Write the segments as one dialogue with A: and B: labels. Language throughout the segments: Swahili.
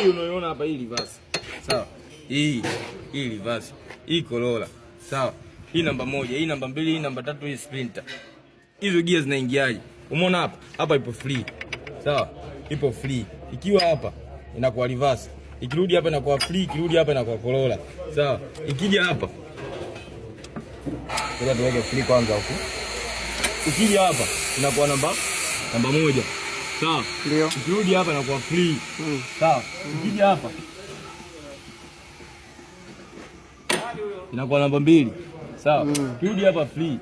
A: hii unayoona hapa, hii reverse. Sawa. Hii reverse. Hii Corolla. Sawa. Hii namba 1, hii namba 2, hii namba 3, hii Sprinter. Hizo gears zinaingiaje? Umeona hapa? Hapa ipo free. Sawa? Ipo free. Ikiwa hapa inakuwa reverse. Ikirudi hapa inakuwa free, ikirudi hapa inakuwa Corolla. Sawa? Ikija hapa. Ngoja tuweke free kwanza huku. Ukija hapa inakuwa namba 1. Sawa?
B: Ndio.
A: Ukirudi hapa inakuwa free. Sawa? Ukija hapa inakuwa namba 2. Sawa? Ukirudi hapa free.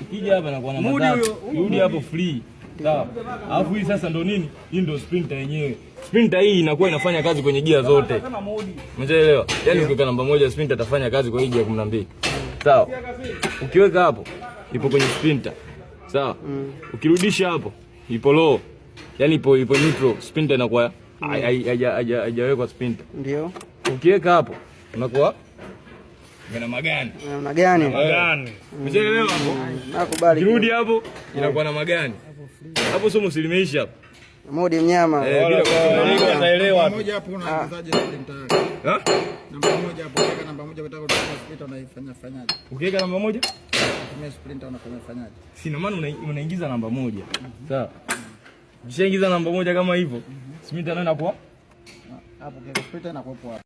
A: Ukija hapa inakuwa namba 3. Ukirudi hapo free. Sawa? Alafu hii sasa ndo nini? Hii ndo Sprinter yenyewe. Sprinter hii inakuwa inafanya kazi kwenye gia zote. Umeelewa? Yaani ukiweka namba 1 Sprinter itafanya kazi kwa hii gia 12. Sawa? Ukiweka hapo ipo kwenye Sprinter. Sawa? Ukirudisha hapo ipo low. Yaani ipo neutral. Sprinter inakuwa haijawekwa Sprinter.
B: Ndio.
A: Ukiweka hapo unakuwa namna gani?
B: Namna gani?
A: Umeelewa hapo?
B: Nakubali.
A: Ukirudi hapo inakuwa namna gani? Hapo somo silimeisha hapo.
B: Modi mnyama.
A: Bila kuelewa ataelewa.
C: Moja hapo unaanzaje Sprinter? Namba 1 hapo, weka namba 1 ukitaka kutoka Sprinter unaifanyaje?
A: Ukiweka namba 1?
C: Kama Sprinter unafanyaje?
A: Sina maana unaingiza namba 1. Sawa. Ukishaingiza namba 1 kama hivyo, Sprinter nayo inakuwa
C: hapo, kwa Sprinter inakuwa hapo.